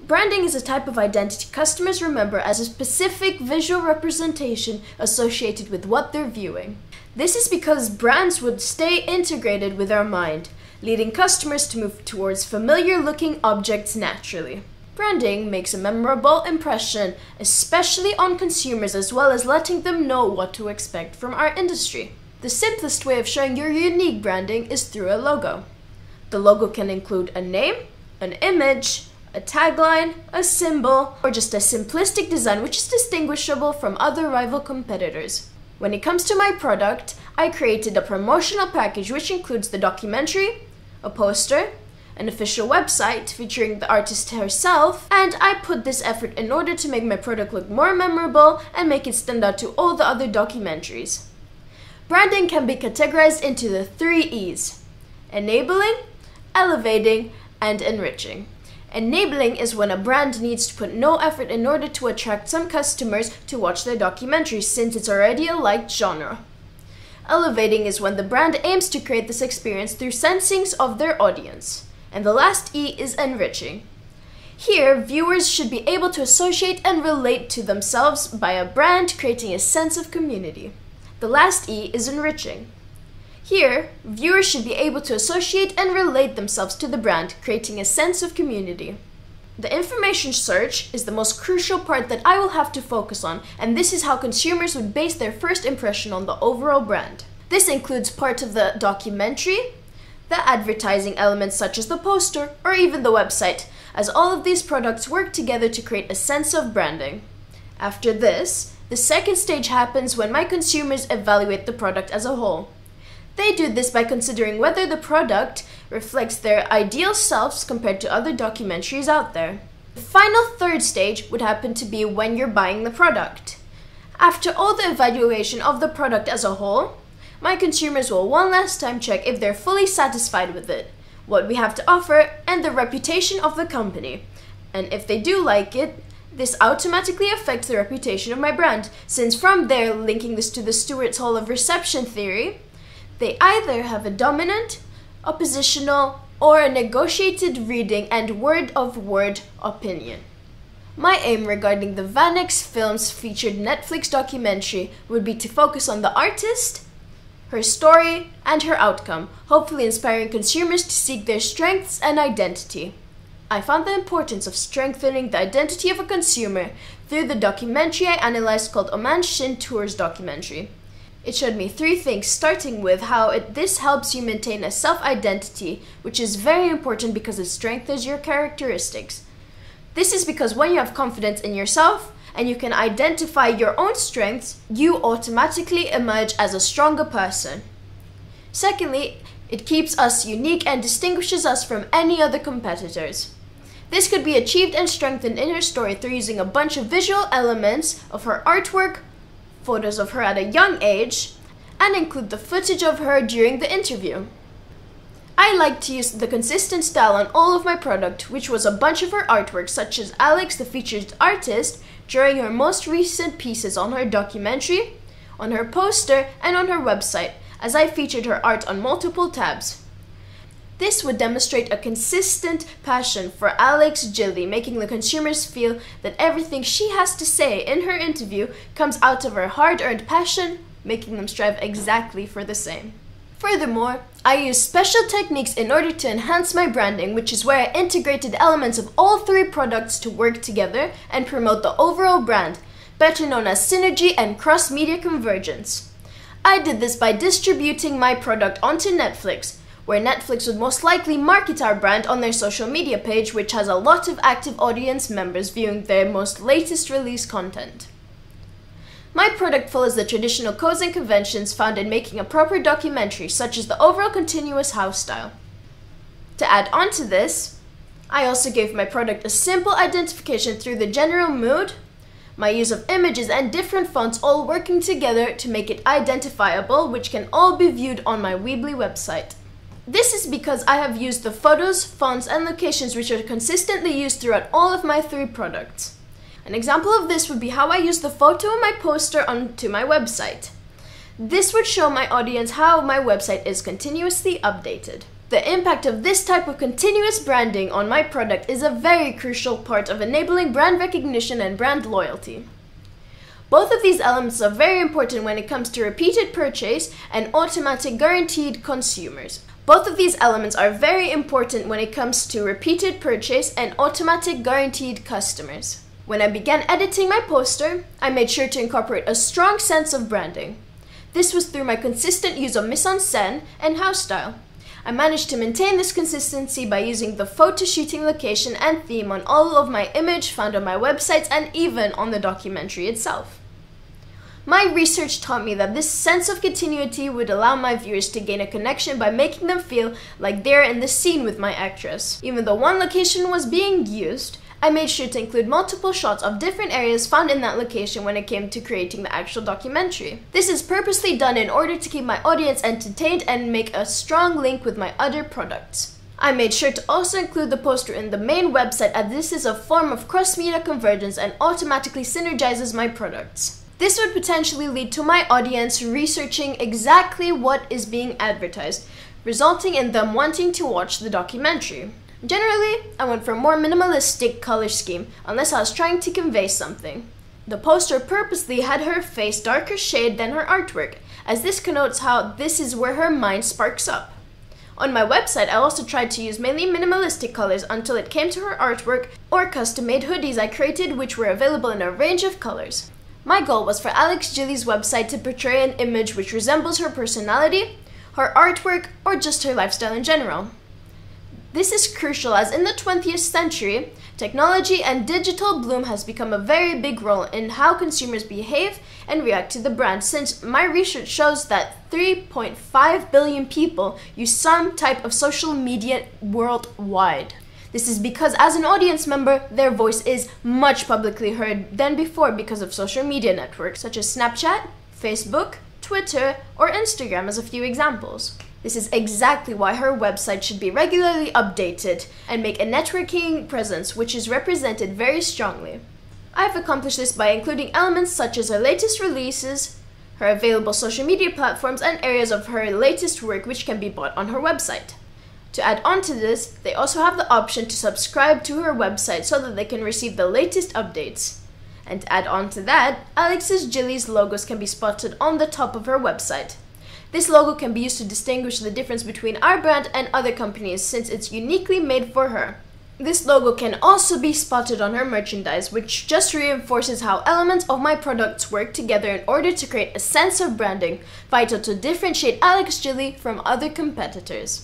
Branding is a type of identity customers remember as a specific visual representation associated with what they're viewing. This is because brands would stay integrated with our mind, leading customers to move towards familiar-looking objects naturally. Branding makes a memorable impression, especially on consumers, as well as letting them know what to expect from our industry. The simplest way of showing your unique branding is through a logo. The logo can include a name, an image, a tagline, a symbol, or just a simplistic design which is distinguishable from other rival competitors. When it comes to my product, I created a promotional package which includes the documentary, a poster, an official website featuring the artist herself, and I put this effort in order to make my product look more memorable and make it stand out to all the other documentaries. Branding can be categorized into the 3 E's: enabling, elevating, and enriching. Enabling is when a brand needs to put no effort in order to attract some customers to watch their documentary since it's already a liked genre. Elevating is when the brand aims to create this experience through sensings of their audience. And the last E is enriching. Here, viewers should be able to associate and relate to themselves by a brand, creating a sense of community. The last E is enriching. Here, viewers should be able to associate and relate themselves to the brand, creating a sense of community. The information search is the most crucial part that I will have to focus on, and this is how consumers would base their first impression on the overall brand. This includes part of the documentary, the advertising elements such as the poster, or even the website, as all of these products work together to create a sense of branding. After this, the second stage happens when my consumers evaluate the product as a whole. They do this by considering whether the product reflects their ideal selves compared to other documentaries out there. The final third stage would happen to be when you're buying the product. After all the evaluation of the product as a whole, my consumers will one last time check if they're fully satisfied with it, what we have to offer, and the reputation of the company. And if they do like it, this automatically affects the reputation of my brand, since from there, linking this to the Stewart's Hall of Reception theory, they either have a dominant, oppositional, or a negotiated reading and word-of-word opinion. My aim regarding the Vanex Films featured Netflix documentary would be to focus on the artist, her story, and her outcome, hopefully inspiring consumers to seek their strengths and identity. I found the importance of strengthening the identity of a consumer through the documentary I analyzed called Oman Shin Tours documentary. It showed me 3 things, starting with how this helps you maintain a self-identity, which is very important because it strengthens your characteristics. This is because when you have confidence in yourself and you can identify your own strengths, you automatically emerge as a stronger person. Secondly, it keeps us unique and distinguishes us from any other competitors. This could be achieved and strengthened in her story through using a bunch of visual elements of her artwork, photos of her at a young age, and include the footage of her during the interview. I like to use the consistent style on all of my product, which was a bunch of her artwork, such as Alex, the featured artist, during her most recent pieces on her documentary, on her poster, and on her website, as I featured her art on multiple tabs. This would demonstrate a consistent passion for Alex Gilly, making the consumers feel that everything she has to say in her interview comes out of her hard-earned passion, making them strive exactly for the same. Furthermore, I use special techniques in order to enhance my branding, which is where I integrated elements of all 3 products to work together and promote the overall brand, better known as synergy and cross-media convergence. I did this by distributing my product onto Netflix, where Netflix would most likely market our brand on their social media page, which has a lot of active audience members viewing their most latest release content. My product follows the traditional codes and conventions found in making a proper documentary, such as the overall continuous house style. To add on to this, I also gave my product a simple identification through the general mood, my use of images and different fonts all working together to make it identifiable, which can all be viewed on my Weebly website. This is because I have used the photos, fonts, and locations which are consistently used throughout all of my 3 products. An example of this would be how I use the photo of my poster onto my website. This would show my audience how my website is continuously updated. The impact of this type of continuous branding on my product is a very crucial part of enabling brand recognition and brand loyalty. Both of these elements are very important when it comes to repeated purchase and automatic guaranteed consumers. Both of these elements are very important when it comes to repeated purchase and automatic guaranteed customers. When I began editing my poster, I made sure to incorporate a strong sense of branding. This was through my consistent use of mise-en-scène and house style. I managed to maintain this consistency by using the photo shooting location and theme on all of my image found on my websites and even on the documentary itself. My research taught me that this sense of continuity would allow my viewers to gain a connection by making them feel like they're in the scene with my actress. Even though one location was being used, I made sure to include multiple shots of different areas found in that location when it came to creating the actual documentary. This is purposely done in order to keep my audience entertained and make a strong link with my other products. I made sure to also include the poster in the main website, as this is a form of cross-media convergence and automatically synergizes my products. This would potentially lead to my audience researching exactly what is being advertised, resulting in them wanting to watch the documentary. Generally, I went for a more minimalistic color scheme, unless I was trying to convey something. The poster purposely had her face darker shade than her artwork, as this connotes how this is where her mind sparks up. On my website, I also tried to use mainly minimalistic colors until it came to her artwork or custom-made hoodies I created, which were available in a range of colors. My goal was for Alex Gilly's website to portray an image which resembles her personality, her artwork, or just her lifestyle in general. This is crucial as in the 20th century, technology and digital bloom has become a very big role in how consumers behave and react to the brand, since my research shows that 3.5 billion people use some type of social media worldwide. This is because as an audience member, their voice is much publicly heard than before because of social media networks such as Snapchat, Facebook, Twitter, or Instagram as a few examples. This is exactly why her website should be regularly updated and make a networking presence which is represented very strongly. I have accomplished this by including elements such as her latest releases, her available social media platforms, and areas of her latest work which can be bought on her website. To add on to this, they also have the option to subscribe to her website so that they can receive the latest updates. And to add on to that, Alex's Gilly's logos can be spotted on the top of her website. This logo can be used to distinguish the difference between our brand and other companies since it's uniquely made for her. This logo can also be spotted on her merchandise, which just reinforces how elements of my products work together in order to create a sense of branding, vital to differentiate Alex Gilly from other competitors.